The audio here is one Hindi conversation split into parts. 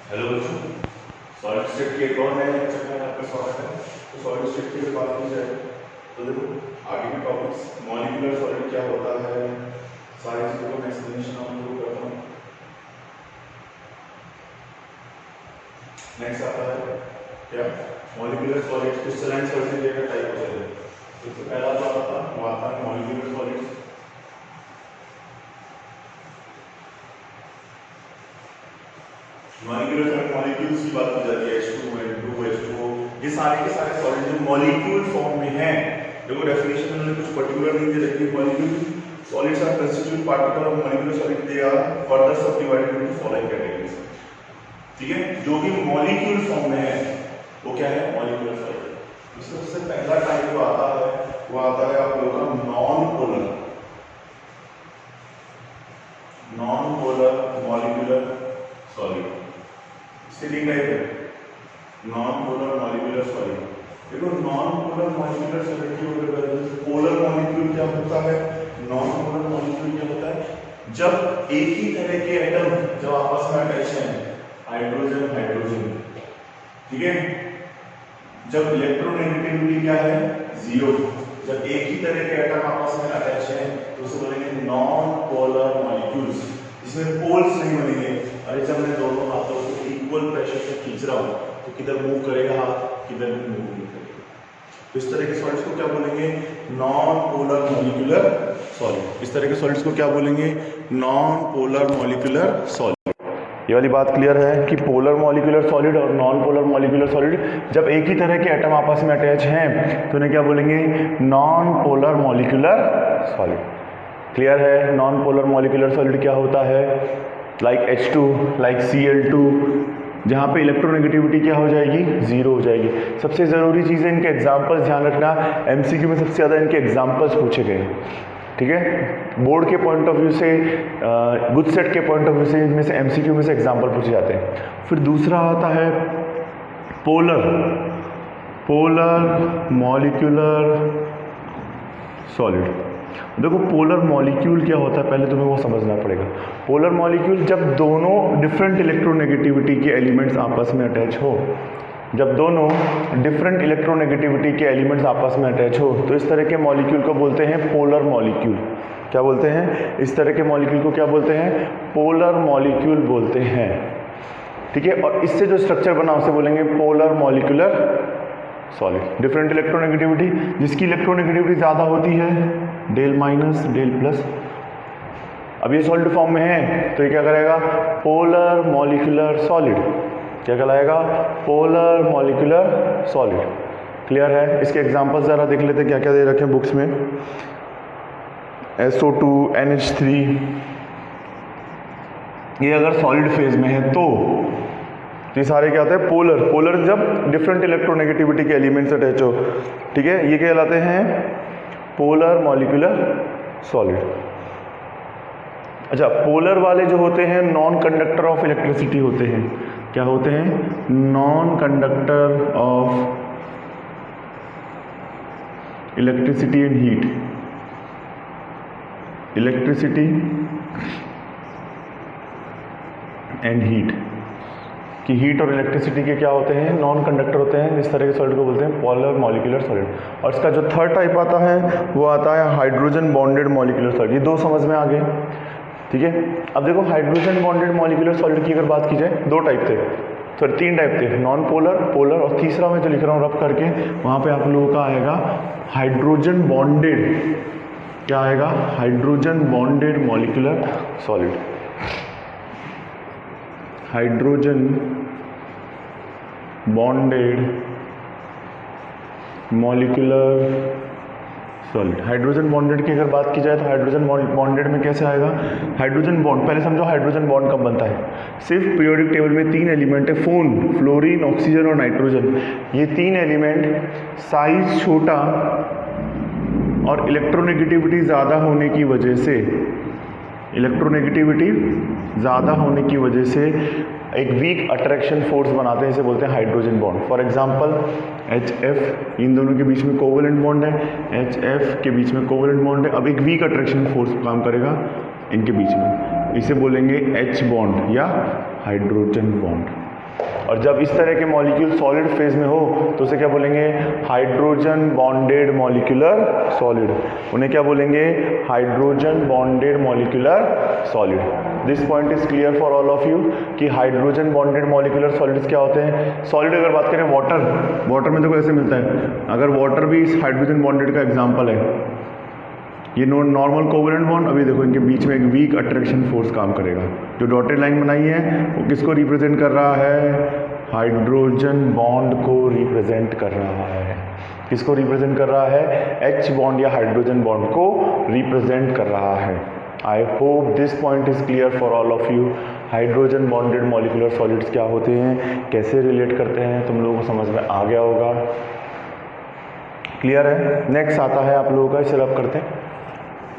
हेलो बच्चों, सॉलिड स्टेट के एक और नए लेक्चर में आपका स्वागत है। तो सॉलिड स्टेट की बात की जाए तो देखो आगे के टॉपिक्स मॉलिक्यूलर सॉलिड क्या होता है, सारी चीजों का एक्सप्लेनेशन आप लोगों को करता हूँ। नेक्स्ट आता है क्या मॉलिक्यूलर सॉलिड क्रिस्टलाइन सॉलिड का टाइप होता है। सबसे पहला जो आता है वो आता है molecular solid. Molecular solid molecules की बात की जाती है, H2, N2, H2O, ये सारे के सारे सॉलिड जो मॉलिक्यूल फॉर्म में हैं। देखो डेफिनेशन में कुछ पर्टिकुलर नहीं दे रखी। Molecule solids are constitute particle of molecular solid, they are further subdivided into following categories. ठीक है, जो भी मॉलिक्यूल फॉर्म में है वो क्या है, मॉलिक्यूलर सॉलिड। इसका सबसे पहला टाइप जो आता है वो आता है आप लोगों का नॉन पोलर मॉलिक्यूलर सॉलिड। तीन टाइप है नॉन पोलर मॉलिक्यूलर सॉलिड। देखो नॉन पोलर मॉलिक्यूलर सॉलिड की वजह से पोलर मॉलिक्यूल क्या होता है, नॉन पोलर मॉलिक्यूल क्या होता है, जब एक ही तरह के एटम जब आपस में अटैच हैं, हाइड्रोजन हाइड्रोजन, ठीक है, जब इलेक्ट्रोनेगेटिविटी क्या है, जीरो। जब एक ही तरह के एटम आपस में अटैच हैं तो उसे बोलेंगे नॉन पोलर मॉलिक्यूल्स, इसमें पोल्स नहीं बनेंगे। अरे जब मैं दोनों हाथों को इक्वल प्रेशर से खींच रहा हूं तो किधर मूव करेगा हाथ, किधर भी मूव नहीं करेगा। तो इस तरह के सॉलिड्स को क्या बोलेंगे, नॉन पोलर मॉलिक्यूलर सॉलिड। इस तरह के सॉलिड्स को क्या बोलेंगे, नॉन पोलर मॉलिक्यूलर सॉलिड। ये वाली बात क्लियर है कि पोलर मॉलिक्यूलर सॉलिड और नॉन पोलर मॉलिक्यूलर सॉलिड जब एक ही तरह के एटम आपस में अटैच हैं तो उन्हें क्या बोलेंगे, non polar molecular solid. Clear है, नॉन पोलर मॉलिक्यूलर सॉलिड क्या होता है, लाइक H2, लाइक Cl2, जहाँ पे इलेक्ट्रोनेगेटिविटी क्या हो जाएगी, जीरो हो जाएगी। सबसे ज़रूरी चीज़ है इनके एग्जाम्पल्स ध्यान रखना, MCQ में सबसे ज़्यादा इनके एग्जाम्पल्स पूछे गए। ठीक है, बोर्ड के पॉइंट ऑफ व्यू से, गुड सेट के पॉइंट ऑफ व्यू से इनमें से MCQ में से एग्जाम्पल पूछे जाते हैं। फिर दूसरा आता है पोलर मॉलिक्यूलर सॉलिड। देखो पोलर मॉलिक्यूल क्या होता है पहले तुम्हें वो समझना पड़ेगा। पोलर मॉलिक्यूल जब दोनों डिफरेंट इलेक्ट्रोनेगेटिविटी के एलिमेंट्स आपस में अटैच हो, जब दोनों डिफरेंट इलेक्ट्रोनेगेटिविटी के एलिमेंट्स आपस में अटैच हो तो इस तरह के मॉलिक्यूल को बोलते हैं पोलर मॉलिक्यूल। क्या बोलते हैं, इस तरह के मॉलिक्यूल को क्या बोलते हैं, पोलर मॉलिक्यूल बोलते हैं। ठीक है, और इससे जो स्ट्रक्चर बना उसे बोलेंगे polar molecular solid. Different electronegativity, जिसकी इलेक्ट्रोनेगेटिविटी ज़्यादा होती है, डेल माइनस डेल प्लस। अब ये सॉलिड फॉर्म में है तो ये क्या करेगा, पोलर मॉलिक्यूलर सॉलिड। क्या कहलाएगा, पोलर मॉलिक्यूलर सॉलिड। क्लियर है, इसके एग्जांपल्स ज़रा देख लेते हैं क्या क्या दे रखे हैं बुक्स में। SO2, NH3, ये अगर सॉलिड फेज में है तो ये सारे क्या होते हैं, पोलर जब डिफरेंट इलेक्ट्रोनेगेटिविटी के एलिमेंट्स अटैच हो। ठीक है, ये कहलाते हैं पोलर मॉलिक्यूलर सॉलिड। अच्छा, पोलर वाले जो होते हैं नॉन कंडक्टर ऑफ इलेक्ट्रिसिटी होते हैं। क्या होते हैं, non conductor of electricity and heat. Electricity and heat कि हीट और इलेक्ट्रिसिटी के क्या होते हैं, नॉन कंडक्टर होते हैं। इस तरह के सॉलिड को बोलते हैं पोलर मॉलिक्यूलर सॉलिड। और इसका जो थर्ड टाइप आता है वो आता है हाइड्रोजन बॉन्डेड मॉलिक्यूलर सॉलिड। ये दो समझ में आ गए। ठीक है, अब देखो हाइड्रोजन बॉन्डेड मॉलिक्यूलर सॉलिड की अगर बात की जाए, दो टाइप थे, सॉरी तीन टाइप थे, नॉन पोलर, पोलर, और तीसरा मैं जो लिख रहा हूँ रब करके वहाँ पे आप लोगों का आएगा हाइड्रोजन बॉन्डेड। क्या आएगा, hydrogen bonded molecular solid. Hydrogen bonded molecular solid. Hydrogen bonded की अगर बात की जाए तो हाइड्रोजन बॉन्डेड में कैसे आएगा, हाइड्रोजन बॉन्ड, पहले समझो हाइड्रोजन बॉन्ड कब बनता है, सिर्फ पीरियोडिक टेबल में तीन एलिमेंट है, फ्लोरीन, ऑक्सीजन और नाइट्रोजन। ये तीन एलिमेंट साइज छोटा और इलेक्ट्रोनेगेटिविटी ज़्यादा होने की वजह से, एक वीक अट्रैक्शन फोर्स बनाते हैं, इसे बोलते हैं hydrogen bond. For example HF, इन दोनों के बीच में कोवेलेंट बॉन्ड है, HF के बीच में कोवेलेंट बॉन्ड है। अब एक वीक अट्रैक्शन फोर्स काम करेगा इनके बीच में, इसे बोलेंगे H बॉन्ड या हाइड्रोजन बॉन्ड। और जब इस तरह के मॉलिक्यूल सॉलिड फेज में हो तो उसे क्या बोलेंगे? Hydrogen bonded molecular solid. उन्हें क्या बोलेंगे? Hydrogen bonded molecular solid. This point is clear for all of you कि हाइड्रोजन बॉन्डेड मॉलिक्यूलर सॉलिड्स क्या होते हैं? सॉलिड अगर बात करें वाटर में देखो ऐसे मिलता है, अगर वाटर भी इस हाइड्रोजन बॉन्डेड का एग्जाम्पल है। ये नॉर्मल कोवेलेंट बॉन्ड, अभी देखो इनके बीच में एक वीक अट्रैक्शन फोर्स काम करेगा। जो डॉटेड लाइन बनाई है वो किसको रिप्रेजेंट कर रहा है? हाइड्रोजन बॉन्ड को रिप्रेजेंट कर रहा है। किसको रिप्रेजेंट कर रहा है? H बॉन्ड या हाइड्रोजन बॉन्ड को रिप्रेजेंट कर रहा है। I hope this point is clear for all of you. Hydrogen bonded molecular solids क्या होते हैं, कैसे रिलेट करते हैं, तुम लोगों को समझ में आ गया होगा। क्लियर है? नेक्स्ट आता है आप लोगों का, इसे रब करते हैं।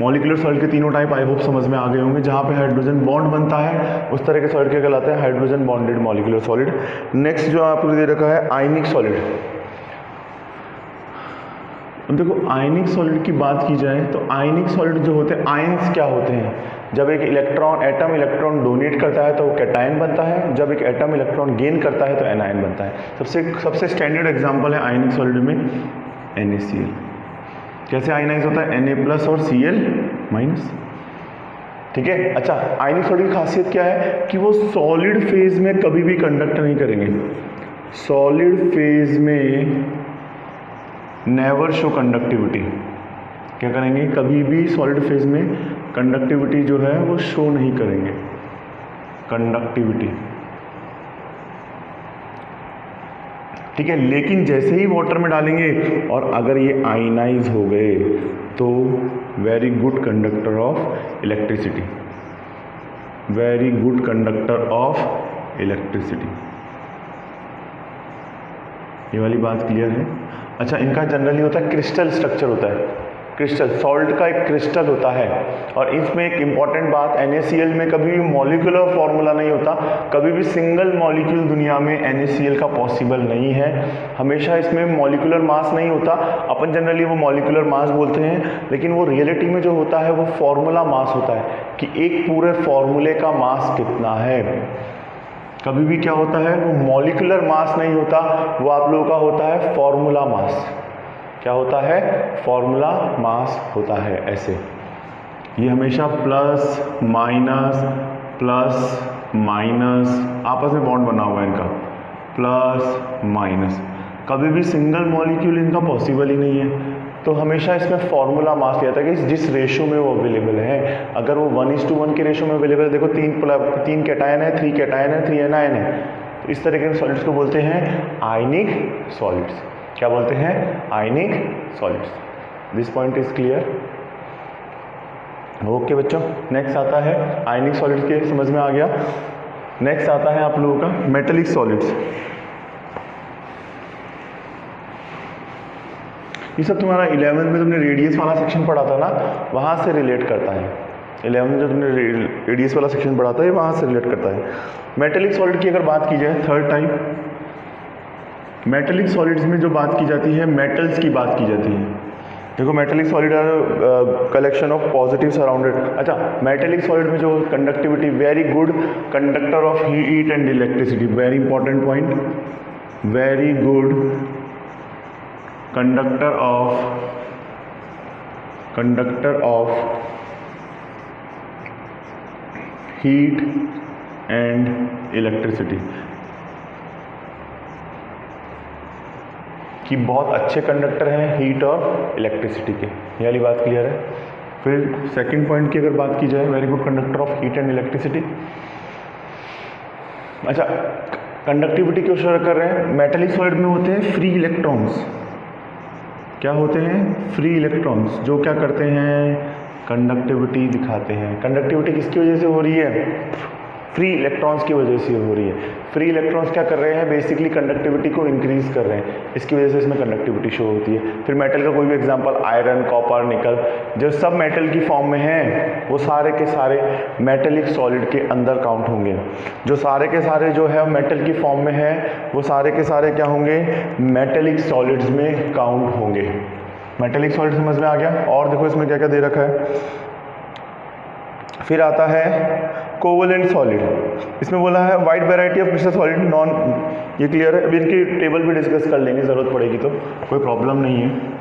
मॉलिक्यूलर सॉलिड के तीनों टाइप आई होप समझ में आ गए होंगे। जहाँ पे हाइड्रोजन बॉन्ड बनता है उस तरह के सॉलिड क्या कहलाते हैं? Hydrogen bonded molecular solid. Next जो आपको दे रखा है आयनिक सॉलिड। देखो आयनिक सॉलिड की बात की जाए तो आयनिक सॉलिड जो होते हैं, आयंस क्या होते हैं? जब एक एटम इलेक्ट्रॉन डोनेट करता है तो वो कैटायन बनता है, जब एक एटम इलेक्ट्रॉन गेन करता है तो एनायन बनता है। सबसे स्टैंडर्ड एग्जाम्पल है आयनिक सॉलिड में NaCl। कैसे आयनाइज होता है? Na+ और Cl-। ठीक है। अच्छा, आयनिक सॉलिड की खासियत क्या है कि वो सॉलिड फेज में कभी भी कंडक्ट नहीं करेंगे। सॉलिड फेज में नेवर शो कंडक्टिविटी। क्या करेंगे? कभी भी सॉलिड फेज में कंडक्टिविटी जो है वो शो नहीं करेंगे। कंडक्टिविटी, ठीक है। लेकिन जैसे ही वाटर में डालेंगे और अगर ये आयनाइज हो गए तो very good conductor of electricity, very good conductor of electricity. ये वाली बात क्लियर है? अच्छा, इनका जनरली होता है क्रिस्टल स्ट्रक्चर होता है। क्रिस्टल, सॉल्ट का एक क्रिस्टल होता है। और इसमें एक इंपॉर्टेंट बात, NaCl में कभी भी मॉलिक्यूलर फॉर्मूला नहीं होता। कभी भी सिंगल मॉलिक्यूल दुनिया में NaCl का पॉसिबल नहीं है। हमेशा इसमें मॉलिक्यूलर मास नहीं होता। अपन जनरली वो मॉलिक्यूलर मास बोलते हैं, लेकिन वो रियलिटी में जो होता है वो फॉर्मूला मास होता है कि एक पूरे फॉर्मूले का मास कितना है। कभी भी क्या होता है, वो मॉलिक्यूलर मास नहीं होता, वो आप लोगों का होता है फॉर्मूला मास। क्या होता है? फॉर्मूला मास होता है। ऐसे ये हमेशा प्लस माइनस आपस में बॉन्ड बना हुआ है इनका, प्लस माइनस। कभी भी सिंगल मॉलिक्यूल इनका पॉसिबल ही नहीं है। तो हमेशा इसमें फॉर्मूला मास लिया था कि जिस रेशो में वो अवेलेबल है। अगर वो 1:1 के रेशो में अवेलेबल है, देखो 3 कैटायन है, 3 कैटायन है, 3 एनायन है, तो इस तरह के सॉलिड्स को बोलते हैं आयनिक सॉलिड्स। क्या बोलते हैं? आयनिक solids. This point is clear? Okay बच्चों, नेक्स्ट आता है आयनिक सॉलिड्स के, समझ में आ गया। नेक्स्ट आता है आप लोगों का मेटेलिक सॉलिड्स। ये सब तुम्हारा 11th में तुमने रेडियस वाला सेक्शन पढ़ा था ना, वहाँ से रिलेट करता है। 11th में जो तुमने रेडियस वाला सेक्शन पढ़ा था, ये वहाँ से रिलेट करता है। मेटेलिक सॉलिड की अगर बात की जाए, थर्ड टाइप मेटेलिक सॉलिड्स में जो बात की जाती है, मेटल्स की बात की जाती है। देखो metallic solid are collection of positive surrounded. अच्छा, मेटेलिक सॉलिड में जो conductivity, very good conductor of heat and electricity, very important point, very good conductor of heat and electricity, कि बहुत अच्छे कंडक्टर हैं हीट और इलेक्ट्रिसिटी के। ये वाली बात क्लियर है? फिर सेकंड पॉइंट की अगर बात की जाए, very good conductor of heat and electricity. अच्छा, कंडक्टिविटी क्यों शो कर रहे हैं? मेटेलिक सॉलिड में होते हैं फ्री इलेक्ट्रॉन्स। क्या होते हैं? फ्री इलेक्ट्रॉन्स, जो क्या करते हैं? कंडक्टिविटी दिखाते हैं। कंडक्टिविटी किसकी वजह से हो रही है? फ्री इलेक्ट्रॉन्स की वजह से हो रही है। फ्री इलेक्ट्रॉन्स क्या कर रहे हैं? बेसिकली कंडक्टिविटी को इंक्रीज कर रहे हैं, इसकी वजह से इसमें कंडक्टिविटी शो होती है। फिर मेटल का कोई भी एग्जांपल, आयरन, कॉपर, निकल, जो सब मेटल की फॉर्म में हैं वो सारे के सारे मेटेलिक सॉलिड के अंदर काउंट होंगे। जो सारे के सारे जो है मेटल की फॉर्म में है वो सारे के सारे क्या होंगे? मेटेलिक सॉलिड्स में काउंट होंगे। मेटेलिक सॉलिड समझ में आ गया? और देखो इसमें क्या क्या दे रखा है। फिर आता है कोवलेंट सॉलिड, इसमें बोला है wide variety of crystal solid non, ये क्लियर है। अभी इनकी टेबल भी डिस्कस कर लेंगे, ज़रूरत पड़ेगी तो, कोई प्रॉब्लम नहीं है।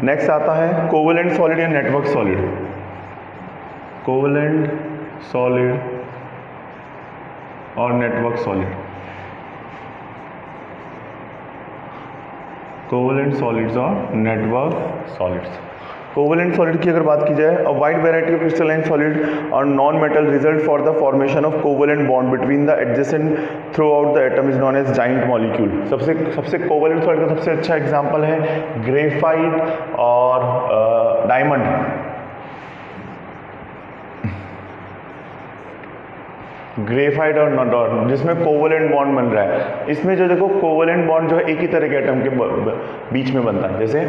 नेक्स्ट आता है कोवलेंट सॉलिड या नेटवर्क सॉलिड। कोवलेंट सॉलिड और नेटवर्क सॉलिड, कोवलेंट सॉलिड्स और नेटवर्क सॉलिड्स। कोवलेंट सॉलिड की अगर बात की जाए, a wide variety of crystalline solid और non metal result for the formation of covalent bond between the adjacent throughout the atom is known as giant molecule. सबसे कोवलेंट सॉलिड का सबसे अच्छा एग्जांपल है ग्रेफाइट और डायमंड। ग्रेफाइट और नॉन, जिसमें कोवलेंट बॉन्ड बन रहा है। इसमें जो देखो कोवलेंट बॉन्ड जो है एक ही तरह के एटम के बीच में बनता है। जैसे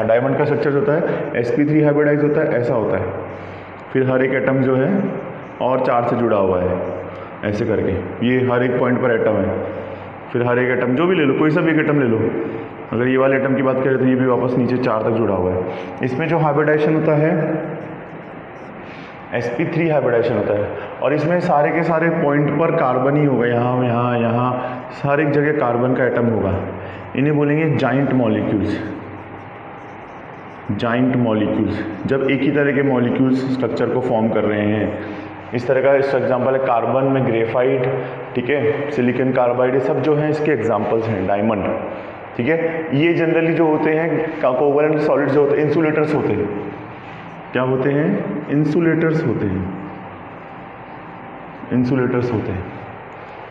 डायमंड का स्ट्रक्चर होता है sp3 हाइब्रिडाइज होता है, ऐसा होता है। फिर हर एक एटम जो है और 4 से जुड़ा हुआ है, ऐसे करके ये हर एक पॉइंट पर एटम है। फिर हर एक एटम जो भी ले लो, कोई सा भी एक एटम ले लो, अगर ये वाले एटम की बात करें तो ये भी वापस नीचे 4 तक जुड़ा हुआ है। इसमें जो हाइब्रिडाइजेशन होता है sp3 हाइब्रिडाइजेशन होता है, और इसमें सारे के सारे पॉइंट पर कार्बन ही होगा, यहाँ यहाँ यहाँ हर एक जगह कार्बन का एटम होगा। इन्हें बोलेंगे जाइंट मॉलिक्यूल्स। जाइंट मॉलिक्यूल्स जब एक ही तरह के मॉलिक्यूल्स स्ट्रक्चर को फॉर्म कर रहे हैं, इस तरह का इस एग्जांपल है कार्बन में ग्रेफाइट, ठीक है, सिलिकॉन कार्बाइड, ये सब जो हैं इसके एग्जांपल्स हैं। डायमंड, ठीक है, ये जनरली जो होते हैं कोवलेंट सॉलिड जो होते हैं इंसुलेटर्स होते हैं। क्या होते हैं? इंसुलेटर्स होते हैं, इंसुलेटर्स होते हैं,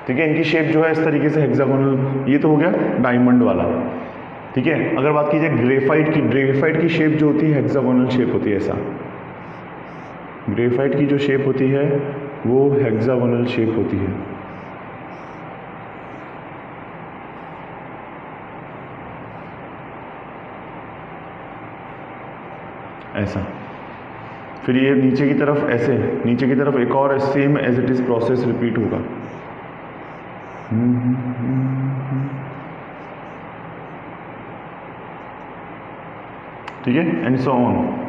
ठीक है। इनकी शेप जो है इस तरीके से हेक्सागोनल, ये तो हो गया डायमंड वाला, ठीक है। अगर बात की जाए ग्रेफाइट की शेप जो होती है हेक्सागोनल शेप होती है, ऐसा। ग्रेफाइट की जो शेप होती है वो हेक्सागोनल शेप होती है। ऐसा। फिर ये नीचे की तरफ ऐसे, नीचे की तरफ एक और same as it is process repeat होगा। ठीक है, एंड सो ऑन।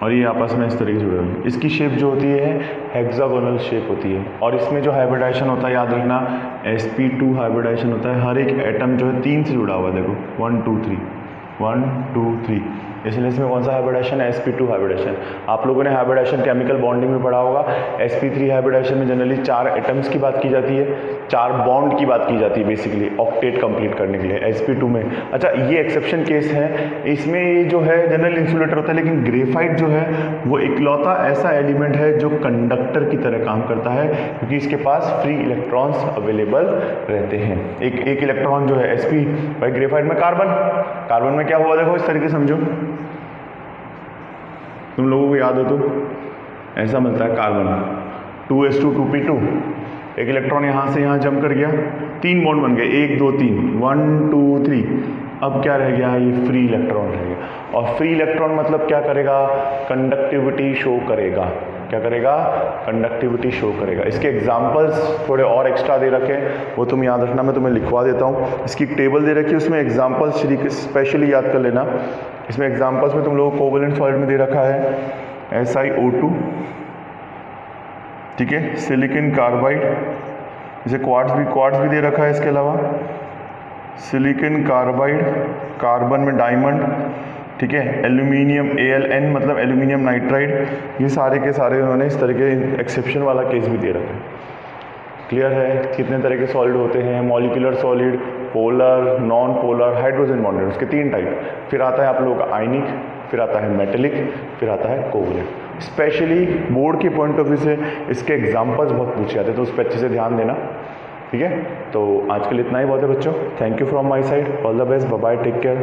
और ये आपस में इस तरीके से जुड़े हुए हैं। इसकी शेप जो होती है हेक्सागोनल शेप होती है, और इसमें जो हाइब्रिडाइजेशन होता है याद रखना sp2 हाइब्रिडाइजेशन होता है। हर एक एटम जो है 3 से जुड़ा हुआ है, देखो 1 2 3 1 2 3, इसलिए इसमें कौन सा हाइब्रिडाइजेशन है? sp2 hybridisation. आप लोगों ने हाइब्रिडाइजेशन केमिकल बॉन्डिंग में पढ़ा होगा। sp3 हाइब्रिडाइजेशन में जनरली 4 एटम्स की बात की जाती है, 4 बॉन्ड की बात की जाती है बेसिकली ऑक्टेट कंप्लीट करने के लिए sp2 में। अच्छा, ये एक्सेप्शन केस है, इसमें ये जो है जनरल इंसुलेटर होता है, लेकिन ग्रेफाइट जो है वो इकलौता ऐसा एलिमेंट है जो कंडक्टर की तरह काम करता है, क्योंकि इसके पास फ्री इलेक्ट्रॉन्स अवेलेबल रहते हैं। एक इलेक्ट्रॉन जो है sp, भाई ग्रेफाइट में कार्बन में क्या हुआ देखो, इस तरीके समझो, तुम लोगों को याद हो तो ऐसा मिलता है कार्बन 2s2 2p2, एक इलेक्ट्रॉन यहाँ से यहाँ जंप कर गया, 3 बॉन्ड बन गए, 1 2 3 1 2 3। अब क्या रह गया? ये फ्री इलेक्ट्रॉन रह गया। और फ्री इलेक्ट्रॉन मतलब क्या करेगा? कंडक्टिविटी शो करेगा। क्या करेगा? कंडक्टिविटी शो करेगा। इसके एग्जांपल्स थोड़े और एक्स्ट्रा दे रखे हैं, वो तुम याद रखना, मैं तुम्हें लिखवा देता हूँ। इसकी टेबल दे रखी है, उसमें एग्जांपल्स स्पेशली याद कर लेना। इसमें एग्जांपल्स में तुम लोगों को कोवलेंट सॉलिड में दे रखा है SiO2, ठीक है, सिलिकॉन कार्बाइड, जैसे क्वार्ट्ज भी दे रखा है। इसके अलावा सिलिकॉन कार्बाइड, कार्बन में डायमंड, ठीक है, एल्यूमिनियम AlN मतलब एल्यूमिनियम नाइट्राइड, ये सारे के सारे उन्होंने इस तरह के एक्सेप्शन वाला केस भी दे रखा है। क्लियर है? कितने तरह के सॉलिड होते हैं? Molecular solid, polar, non polar, hydrogen bonded, उसके 3 टाइप। फिर आता है आप लोगों का आयनिक, फिर आता है मेटेलिक, फिर आता है कोवलेंट। स्पेशली बोर्ड के पॉइंट ऑफ व्यू से इसके एग्जाम्पल्स बहुत पूछे जाते हैं, तो उस पर अच्छे से ध्यान देना, ठीक है। तो आज के लिए इतना ही बहुत है बच्चों। Thank you from my side, all the best, bye bye, take care.